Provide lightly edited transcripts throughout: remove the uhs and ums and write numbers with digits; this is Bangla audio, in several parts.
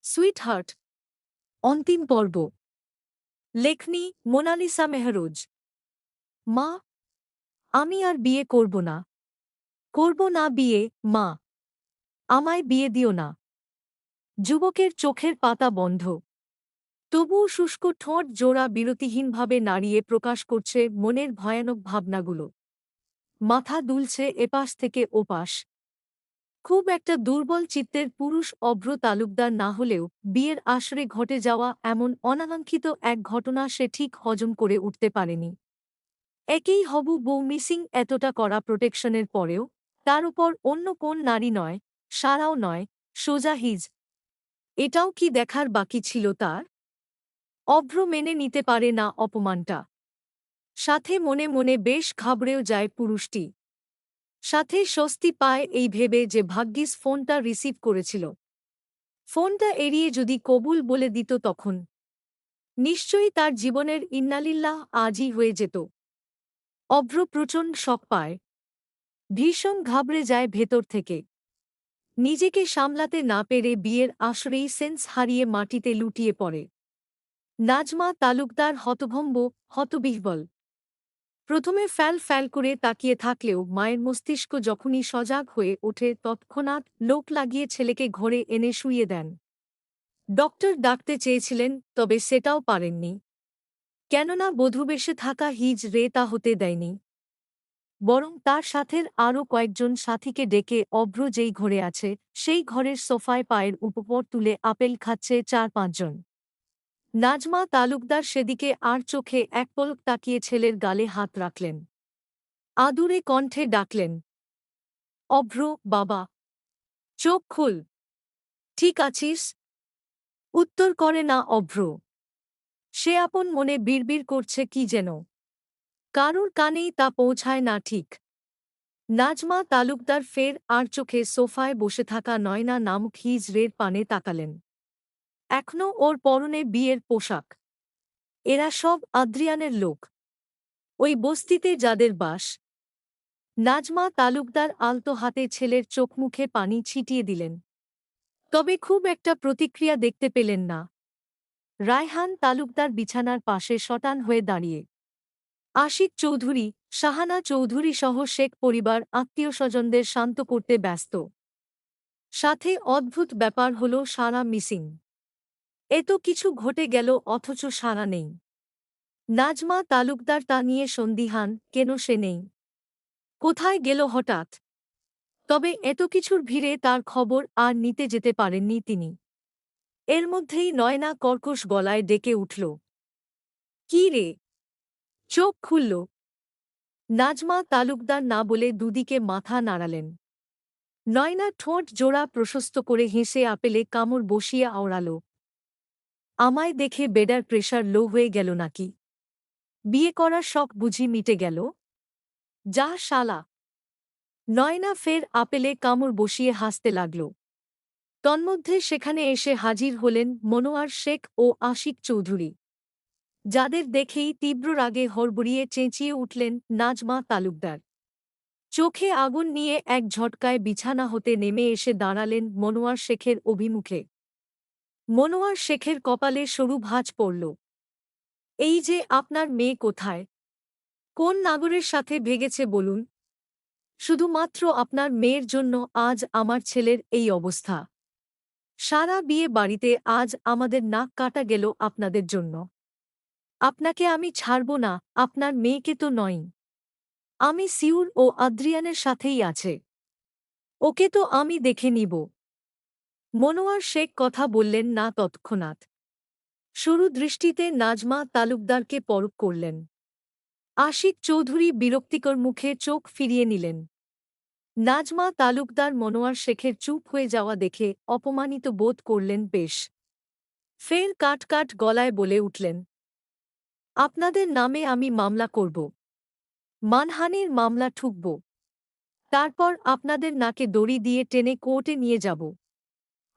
সুইটহার্ট অন্তিম পর্ব। লেখনী মোনালিসা মেহরোজ। মা, আমি আর বিয়ে করব না। করব না বিয়ে, মা। আমায় বিয়ে দিও না। যুবকের চোখের পাতা বন্ধ। তবুও শুষ্ক ঠোঁট জোড়া বিরতিহীনভাবে নাড়িয়ে প্রকাশ করছে মনের ভয়ানক ভাবনাগুলো। মাথা দুলছে এপাশ থেকে ওপাশ। খুব একটা দুর্বল চিত্তের পুরুষ অভ্র তালুকদার না হলেও বিয়ের আসরে ঘটে যাওয়া এমন অনাকাঙ্ক্ষিত এক ঘটনা সে ঠিক হজম করে উঠতে পারেনি। একেই হবু বউ মিসিং, এতটা কড়া প্রোটেকশনের পরেও তার উপর অন্য কোন নারী নয়, সারাও নয়, সোজা হিজ। এটাও কি দেখার বাকি ছিল তার? অভ্র মেনে নিতে পারে না অপমানটা। সাথে মনে মনে বেশ ঘাবড়েও যায় পুরুষটি। সাথে স্বস্তি পায় এই ভেবে যে ভাগ্যিস ফোনটা রিসিভ করেছিল। ফোনটা এড়িয়ে যদি কবুল বলে দিত তখন নিশ্চয়ই তার জীবনের ইন্নালিল্লাহ আজই হয়ে যেত। অভ্র প্রচণ্ড শক পায়। ভীষণ ঘাবড়ে যায় ভেতর থেকে। নিজেকে সামলাতে না পেরে বিয়ের আসরেই সেন্স হারিয়ে মাটিতে লুটিয়ে পড়ে। নাজমা তালুকদার হতভম্ব, হতবিহ্বল। প্রথমে ফ্যাল ফ্যাল করে তাকিয়ে থাকলেও মায়ের মস্তিষ্ক যখনই সজাগ হয়ে ওঠে তৎক্ষণাৎ লোক লাগিয়ে ছেলেকে ঘরে এনে শুইয়ে দেন। ডক্টর ডাকতে চেয়েছিলেন, তবে সেটাও পারেননি। কেননা বধূবেশে থাকা হিজ রে তা হতে দেয়নি। বরং তার সাথের আরও কয়েকজন সাথীকে ডেকে অভ্র যেই ঘরে আছে সেই ঘরের সোফায় পায়ের উপর তুলে আপেল খাচ্ছে ৪-৫ জন। নাজমা তালুকদার সেদিকে আর চোখে এক পলক তাকিয়ে ছেলের গালে হাত রাখলেন। আদুরে কণ্ঠে ডাকলেন, অভ্র বাবা, চোখ খুল। ঠিক আছিস? উত্তর করে না অভ্র। সে আপন মনে বিড়বিড় করছে কি যেন। কারুর কানেই তা পৌঁছায় না ঠিক। নাজমা তালুকদার ফের আর চোখে সোফায় বসে থাকা নয়না নামক হিজ রের পানে তাকালেন। এখনও ওর পরনে বিয়ের পোশাক। এরা সব আদ্রিয়ানের লোক। ওই বস্তিতে যাদের বাস। নাজমা তালুকদার আলতো হাতে ছেলের চোখমুখে পানি ছিটিয়ে দিলেন। তবে খুব একটা প্রতিক্রিয়া দেখতে পেলেন না। রায়হান তালুকদার বিছানার পাশে শটান হয়ে দাঁড়িয়ে। আশিক চৌধুরী, শাহানা চৌধুরী সহ শেখ পরিবার আত্মীয়স্বজনদের শান্ত করতে ব্যস্ত। সাথে অদ্ভুত ব্যাপার হল সারা মিসিং। এত কিছু ঘটে গেল অথচ সারা নেই। নাজমা তালুকদার তা নিয়ে সন্দিহান, কেন সে নেই, কোথায় গেল হঠাৎ। তবে এত কিছুর ভিড়ে তার খবর আর নিতে যেতে পারেননি তিনি। এর মধ্যেই নয়না কর্কশ গলায় ডেকে উঠল, কি রে? চোখ খুলল। নাজমা তালুকদার না বলে দুদিকে মাথা নাড়ালেন। নয়না ঠোঁট জোড়া প্রশস্ত করে হেসে আপেলে কামড় বসিয়ে আওড়াল, আমায় দেখে বেডার প্রেশার লো হয়ে গেল নাকি? বিয়ে করার শখ বুঝি মিটে গেল? যা শালা। নয়না ফের আপেলে কামড় বসিয়ে হাসতে লাগল। তন্মধ্যে সেখানে এসে হাজির হলেন মনোয়ার শেখ ও আশিক চৌধুরী, যাদের দেখেই তীব্র রাগে হড়বড়িয়ে চেঁচিয়ে উঠলেন নাজমা তালুকদার। চোখে আগুন নিয়ে এক ঝটকায় বিছানা হতে নেমে এসে দাঁড়ালেন মনোয়ার শেখের অভিমুখে। মনোয়ার শেখের কপালে সরু ভাঁজ পড়ল। এই যে আপনার মেয়ে কোথায়? কোন নাগরের সাথে ভেগেছে বলুন? শুধুমাত্র আপনার মেয়ের জন্য আজ আমার ছেলের এই অবস্থা। সারা বিয়ে বাড়িতে আজ আমাদের নাক কাটা গেল আপনাদের জন্য। আপনাকে আমি ছাড়ব না, আপনার মেয়েকে তো নয়। আমি সিউর ও আদ্রিয়ানের সাথেই আছে। ওকে তো আমি দেখে নিব। মনোয়ার শেখ কথা বললেন না তৎক্ষণাৎ। সরু দৃষ্টিতে নাজমা তালুকদারকে পরখ করলেন। আশিক চৌধুরী বিরক্তিকর মুখে চোখ ফিরিয়ে নিলেন। নাজমা তালুকদার মনোয়ার শেখের চুপ হয়ে যাওয়া দেখে অপমানিত বোধ করলেন বেশ। ফের কাট কাট গলায় বলে উঠলেন, আপনাদের নামে আমি মামলা করব। মানহানির মামলা ঠুকব। তারপর আপনাদের নাকে দড়ি দিয়ে টেনে কোর্টে নিয়ে যাব।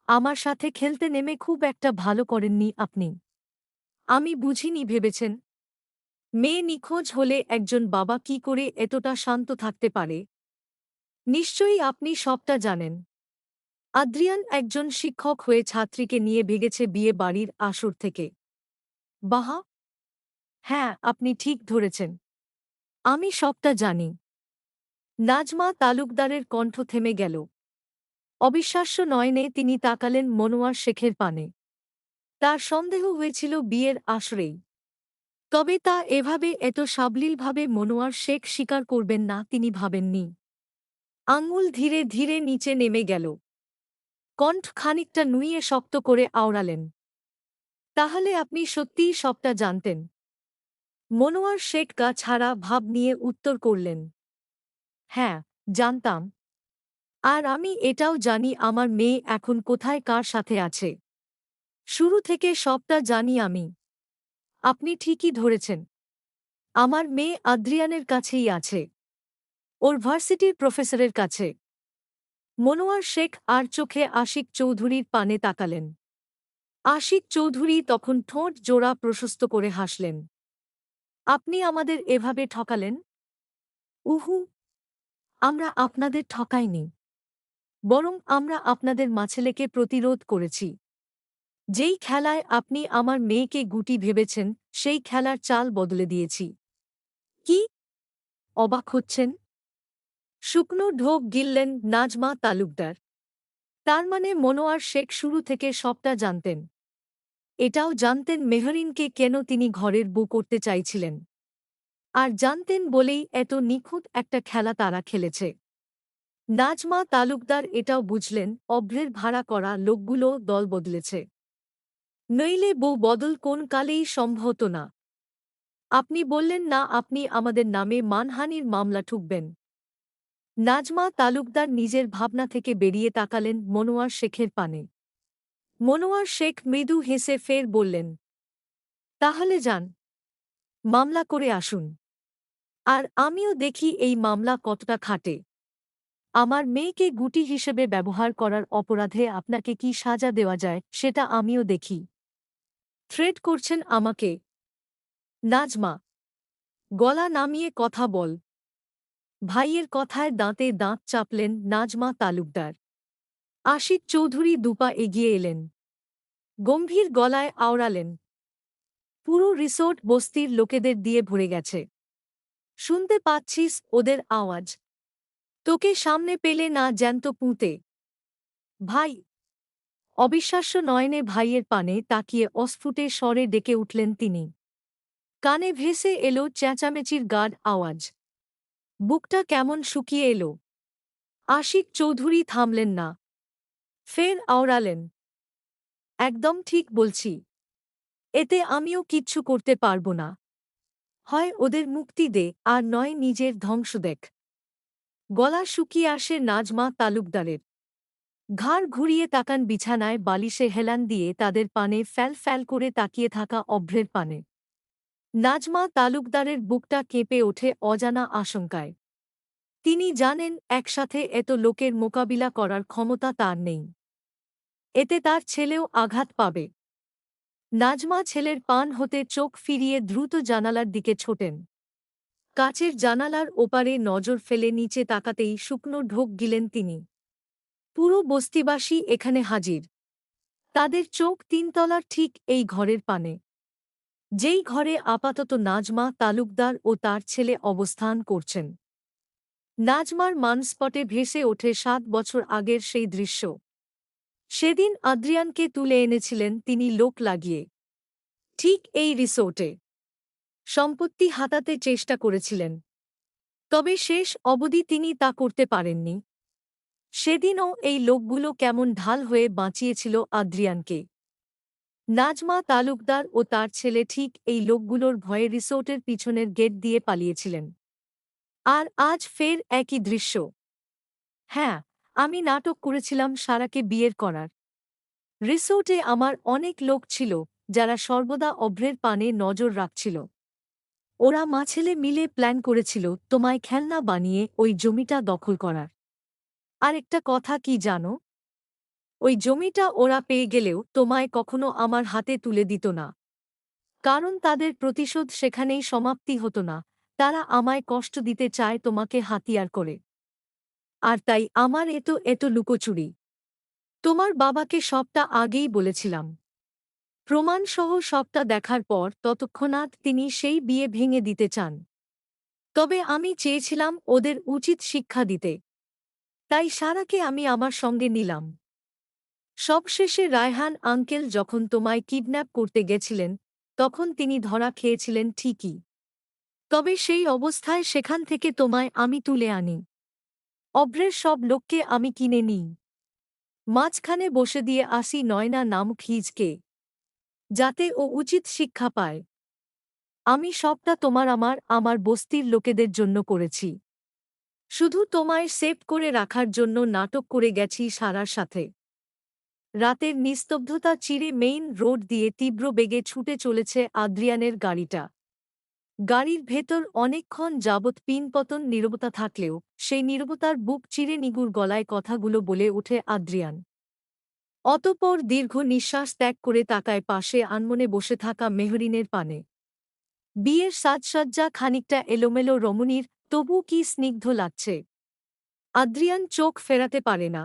আমার সাথে খেলতে নেমে খুব একটা ভালো করেননি আপনি। আমি বুঝিনি ভেবেছেন? মেয়ে নিখোঁজ হলে একজন বাবা কি করে এতটা শান্ত থাকতে পারে? নিশ্চয়ই আপনি সবটা জানেন। আদ্রিয়ান একজন শিক্ষক হয়ে ছাত্রীকে নিয়ে ভেগেছে বিয়ে বাড়ির আসর থেকে। বাহা! হ্যাঁ, আপনি ঠিক ধরেছেন। আমি সবটা জানি। নাজমা তালুকদারের কণ্ঠ থেমে গেল। অবিশ্বাস্য নয়নে তিনি তাকালেন মনোয়ার শেখের পানে। তার সন্দেহ হয়েছিল বিয়ের আসরেই। তবে তা এভাবে এত সাবলীলভাবে মনোয়ার শেখ স্বীকার করবেন না তিনি ভাবেননি। আঙুল ধীরে ধীরে নিচে নেমে গেল। কণ্ঠ খানিকটা নুইয়ে শক্ত করে আওড়ালেন। তাহলে আপনি সত্যিই সবটা জানতেন? মনোয়ার শেখ গা ছাড়া ভাব নিয়ে উত্তর করলেন। হ্যাঁ, জানতাম। আর আমি এটাও জানি আমার মেয়ে এখন কোথায় কার সাথে আছে। শুরু থেকে সবটা জানি আমি। আপনি ঠিকই ধরেছেন। আমার মেয়ে আদ্রিয়ানের কাছেই আছে। ওর ভার্সিটির প্রফেসরের কাছে। মনোয়ার শেখ আর চোখে আশিক চৌধুরীর পানে তাকালেন। আশিক চৌধুরী তখন ঠোঁট জোড়া প্রশস্ত করে হাসলেন। আপনি আমাদের এভাবে ঠকালেন? উহু, আমরা আপনাদের ঠকাইনি। বরং আমরা আপনাদের মাছেলেকে প্রতিরোধ করেছি। যেই খেলায় আপনি আমার মেয়েকে গুটি ভেবেছেন সেই খেলার চাল বদলে দিয়েছি। কি? অবাক হচ্ছেন? শুকনো ঢোক গিললেন নাজমা তালুকদার। তার মানে মনোয়ার শেখ শুরু থেকে সবটা জানতেন। এটাও জানতেন মেহরিনকে কেন তিনি ঘরের বউ করতে চাইছিলেন। আর জানতেন বলেই এত নিখুঁত একটা খেলা তারা খেলেছে। নাজমা তালুকদার এটাও বুঝলেন অভ্রের ভাড়া করা লোকগুলো দল বদলেছে। নইলে বউ বদল কোন কালেই সম্ভব হতো না। আপনি বললেন না আপনি আমাদের নামে মানহানির মামলা ঠুকবেন। নাজমা তালুকদার নিজের ভাবনা থেকে বেরিয়ে তাকালেন মনোয়ার শেখের পানে। মনোয়ার শেখ মৃদু হেসে ফের বললেন, তাহলে যান, মামলা করে আসুন। আর আমিও দেখি এই মামলা কতটা খাটে। আমার মেয়েকে গুটি হিসেবে ব্যবহার করার অপরাধে আপনাকে কি সাজা দেওয়া যায় সেটা আমিও দেখি। থ্রেট করছেন আমাকে? নাজমা, গলা নামিয়ে কথা বল। ভাইয়ের কথায় দাঁতে দাঁত চাপলেন নাজমা তালুকদার। আশিক চৌধুরী দুপা এগিয়ে এলেন। গম্ভীর গলায় আওড়ালেন, পুরো রিসোর্ট বস্তির লোকেদের দিয়ে ভরে গেছে। শুনতে পাচ্ছিস ওদের আওয়াজ? তোকে সামনে পেলে না জ্যান্ত পুঁতে। ভাই! অবিশ্বাস্য নয়নে ভাইয়ের পানে তাকিয়ে অস্ফুটে স্বরে ডেকে উঠলেন তিনি। কানে ভেসে এলো চেঁচামেচির গাঢ় আওয়াজ। বুকটা কেমন শুকিয়ে এলো। আশিক চৌধুরী থামলেন না। ফের আওড়ালেন, একদম ঠিক বলছি। এতে আমিও কিচ্ছু করতে পারব না। হয় ওদের মুক্তি দে আর নয় নিজের ধ্বংস দেখ। গলা শুকিয়ে আসে নাজমা তালুকদারের। ঘাড় ঘুরিয়ে তাকান বিছানায় বালিশে হেলান দিয়ে তাদের পানে ফ্যাল ফ্যাল করে তাকিয়ে থাকা অভ্রের পানে। নাজমা তালুকদারের বুকটা কেঁপে ওঠে অজানা আশঙ্কায়। তিনি জানেন একসাথে এত লোকের মোকাবিলা করার ক্ষমতা তার নেই। এতে তার ছেলেও আঘাত পাবে। নাজমা ছেলের পান হতে চোখ ফিরিয়ে দ্রুত জানালার দিকে ছোটেন। কাচের জানালার ওপারে নজর ফেলে নিচে তাকাতেই শুকনো ঢোক গিলেন তিনি। পুরো বস্তিবাসী এখানে হাজির। তাদের চোখ তিনতলার ঠিক এই ঘরের পানে। যেই ঘরে আপাতত নাজমা তালুকদার ও তার ছেলে অবস্থান করছেন। নাজমার মানস্পটে ভেসে ওঠে ৭ বছর আগের সেই দৃশ্য। সেদিন আদ্রিয়ানকে তুলে এনেছিলেন তিনি লোক লাগিয়ে। ঠিক এই রিসোর্টে। সম্পত্তি হাতাতে চেষ্টা করেছিলেন। তবে শেষ অবধি তিনি তা করতে পারেননি। সেদিনও এই লোকগুলো কেমন ঢাল হয়ে বাঁচিয়েছিল আদ্রিয়ানকে। নাজমা তালুকদার ও তার ছেলে ঠিক এই লোকগুলোর ভয়ে রিসোর্টের পিছনের গেট দিয়ে পালিয়েছিলেন। আর আজ ফের একই দৃশ্য। হ্যাঁ, আমি নাটক করেছিলাম সারাকে বিয়ের করার। রিসোর্টে আমার অনেক লোক ছিল যারা সর্বদা অভ্রের পানে নজর রাখছিল। ওরা মাছেলে মিলে প্ল্যান করেছিল তোমায় খেলনা বানিয়ে ওই জমিটা দখল করার। আর একটা কথা কি জানো? ওই জমিটা ওরা পেয়ে গেলেও তোমায় কখনো আমার হাতে তুলে দিত না। কারণ তাদের প্রতিশোধ সেখানেই সমাপ্তি হতো না। তারা আমায় কষ্ট দিতে চায় তোমাকে হাতিয়ার করে। আর তাই আমার এত লুকোচুরি। তোমার বাবাকে সবটা আগেই বলেছিলাম। প্রমাণসহ সবটা দেখার পর তৎক্ষণাৎ তিনি সেই বিয়ে ভেঙে দিতে চান। তবে আমি চেয়েছিলাম ওদের উচিত শিক্ষা দিতে। তাই সারাকে আমি আমার সঙ্গে নিলাম। সবশেষে রায়হান আঙ্কেল যখন তোমায় কিডন্যাপ করতে গেছিলেন, তখন তিনি ধরা খেয়েছিলেন ঠিকই। তবে সেই অবস্থায় সেখান থেকে তোমায় আমি তুলে আনি। অভ্রের সব লোককে আমি কিনে নিই। মাঝখানে বসে দিয়ে আসি নয়না নামক হিজকে, যাতে ও উচিত শিক্ষা পায়। আমি সবটা আমার বস্তির লোকেদের জন্য করেছি। শুধু তোমায় সেভ করে রাখার জন্য নাটক করে গেছি সারার সাথে। রাতের নিস্তব্ধতা চিরে মেইন রোড দিয়ে তীব্র বেগে ছুটে চলেছে আদ্রিয়ানের গাড়িটা। গাড়ির ভেতর অনেকক্ষণ যাবৎ পিনপতন নীরবতা থাকলেও সেই নীরবতার বুক চিরে নিগুড় গলায় কথাগুলো বলে ওঠে আদ্রিয়ান। অতঃপর দীর্ঘ নিঃশ্বাস ত্যাগ করে তাকায় পাশে আনমনে বসে থাকা মেহরিনের পানে। বিয়ের সাজসজ্জা খানিকটা এলোমেলো রমণীর, তবু কি স্নিগ্ধ লাগছে। আদ্রিয়ান চোখ ফেরাতে পারে না।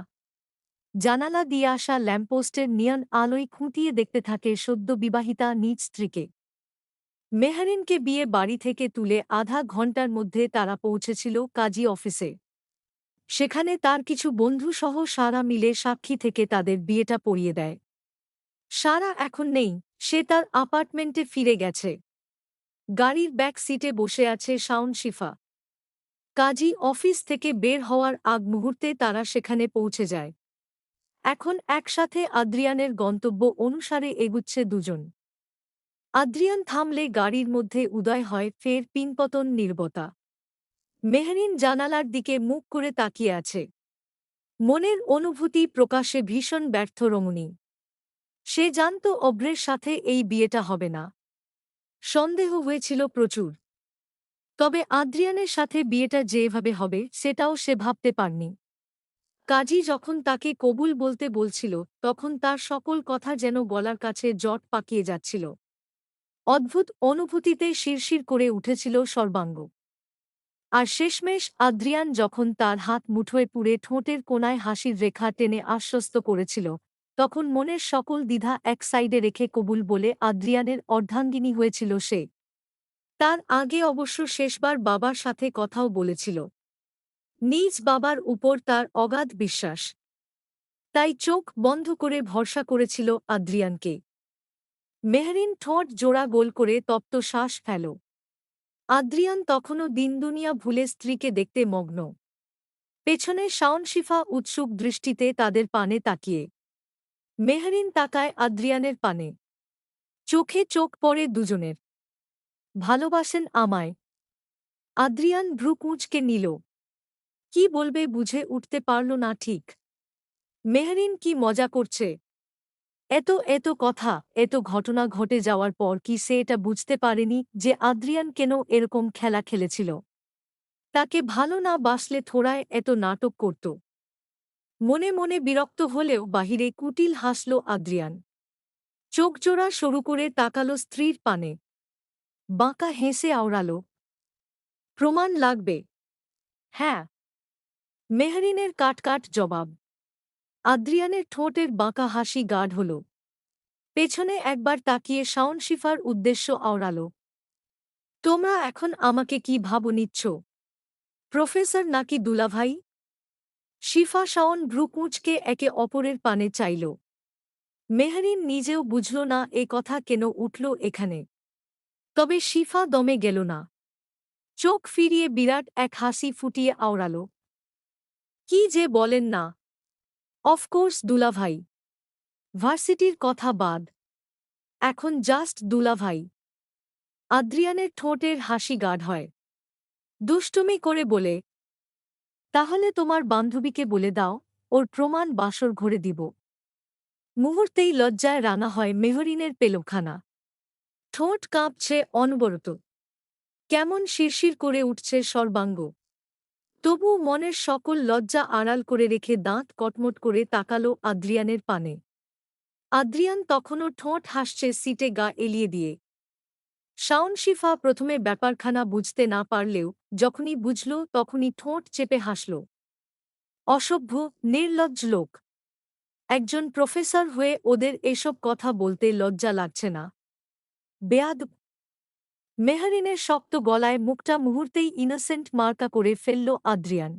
জানালা দিয়ে আসা ল্যাম্পপোস্টের নিয়ন আলোয় খুঁটিয়ে দেখতে থাকে সদ্য বিবাহিতা নিজ স্ত্রীকে। মেহরিনকে বিয়ে বাড়ি থেকে তুলে আধা ঘণ্টার মধ্যে তারা পৌঁছেছিল কাজী অফিসে। সেখানে তার কিছু বন্ধুসহ সারা মিলে সাক্ষী থেকে তাদের বিয়েটা পড়িয়ে দেয়। সারা এখন নেই, সে তার অ্যাপার্টমেন্টে ফিরে গেছে। গাড়ির ব্যাক সিটে বসে আছে শাওন শিফা। কাজী অফিস থেকে বের হওয়ার আগ মুহূর্তে তারা সেখানে পৌঁছে যায়। এখন একসাথে আদ্রিয়ানের গন্তব্য অনুসারে এগুচ্ছে দুজন। আদ্রিয়ান থামলে গাড়ির মধ্যে উদয় হয় ফের পিনপতন নীরবতা। মেহরিন জানালার দিকে মুখ করে তাকিয়ে আছে। মনের অনুভূতি প্রকাশে ভীষণ ব্যর্থ রমণী। সে জানত অভ্রের সাথে এই বিয়েটা হবে না। সন্দেহ হয়েছিল প্রচুর। তবে আদ্রিয়ানের সাথে বিয়েটা যেভাবে হবে সেটাও সে ভাবতে পারনি। কাজী যখন তাকে কবুল বলতে বলছিল, তখন তার সকল কথা যেন গলার কাছে জট পাকিয়ে যাচ্ছিল। অদ্ভুত অনুভূতিতে শিরশির করে উঠেছিল সর্বাঙ্গ। আর শেষমেশ আদ্রিয়ান যখন তার হাত মুঠোয় পুরে ঠোঁটের কোণায় হাসির রেখা টেনে আশ্বস্ত করেছিল, তখন মনের সকল দ্বিধা এক সাইডে রেখে কবুল বলে আদ্রিয়ানের অর্ধাঙ্গিনী হয়েছিল সে। তার আগে অবশ্য শেষবার বাবার সাথে কথাও বলেছিল। নিজ বাবার উপর তার অগাধ বিশ্বাস। তাই চোখ বন্ধ করে ভরসা করেছিল আদ্রিয়ানকে। মেহরিন ঠোঁট জোড়া গোল করে তপ্ত শ্বাস ফেল। আদ্রিয়ান তখনও দিনদুনিয়া ভুলে স্ত্রীকে দেখতে মগ্ন। পেছনে শাওন শিফা উৎসুক দৃষ্টিতে তাদের পানে তাকিয়ে। মেহরিন তাকায় আদ্রিয়ানের পানে। চোখে চোখ পড়ে দুজনের। ভালোবাসেন আমায়? আদ্রিয়ান ভ্রু কুঁচকে নিল। কি বলবে বুঝে উঠতে পারল না ঠিক। মেহরিন কি মজা করছে? এত এত কথা, এত ঘটনা ঘটে যাওয়ার পর কি সে এটা বুঝতে পারেনি যে আদ্রিয়ান কেন এরকম খেলা খেলেছিল? তাকে ভালো না বাসলে থোড়ায় এত নাটক করত। মনে মনে বিরক্ত হলেও বাহিরে কুটিল হাসল আদ্রিয়ান। চোখজোড়া সরু করে তাকালো স্ত্রীর পানে। বাঁকা হেসে আওড়াল, প্রমাণ লাগবে? হ্যাঁ। মেহরিনের কাটকাট জবাব। আদ্রিয়ানের ঠোঁটের বাঁকা হাসি গাঢ় হল। পেছনে একবার তাকিয়ে শাওন শিফার উদ্দেশ্য আওড়াল, তোমরা এখন আমাকে কি ভাবো নিচ্ছ? প্রফেসর নাকি দুলাভাই? শিফা শাওন ভ্রু কুঁচকে একে অপরের পানে চাইল। মেহরিন নিজেও বুঝল না এ কথা কেন উঠল এখানে। তবে শিফা দমে গেল না। চোখ ফিরিয়ে বিরাট এক হাসি ফুটিয়ে আওড়াল, কি যে বলেন না! অফকোর্স দুলাভাই। ভার্সিটির কথা বাদ। এখন জাস্ট দুলাভাই। আদ্রিয়ানের ঠোঁটের হাসি গাঢ় হয়। দুষ্টুমি করে বলে, তাহলে তোমার বান্ধবীকে বলে দাও, ওর প্রমাণ বাসর ঘরে দিব। মুহূর্তেই লজ্জায় রাঙা হয় মেহরিনের পেলখানা। ঠোঁট কাঁপছে অনবরত। কেমন শিরশির করে উঠছে সর্বাঙ্গ। তবু মনের সকল লজ্জা আড়াল করে রেখে দাঁত কটমট করে তাকালো আদ্রিয়ানের পানে। আদ্রিয়ান তখনও ঠোঁট হাসছে সিটে গা এলিয়ে দিয়ে। শাওন শিফা প্রথমে ব্যাপারখানা বুঝতে না পারলেও যখনই বুঝল তখনই ঠোঁট চেপে হাসল। অসভ্য, নির্লজ্জ লোক। একজন প্রফেসর হয়ে ওদের এসব কথা বলতে লজ্জা লাগছে না? বেয়াদব! মেহরিনের শক্ত গলায় মুখটা মুহূর্তেই ইনোসেন্ট মার্কা করে ফেলল আদ্রিয়ান।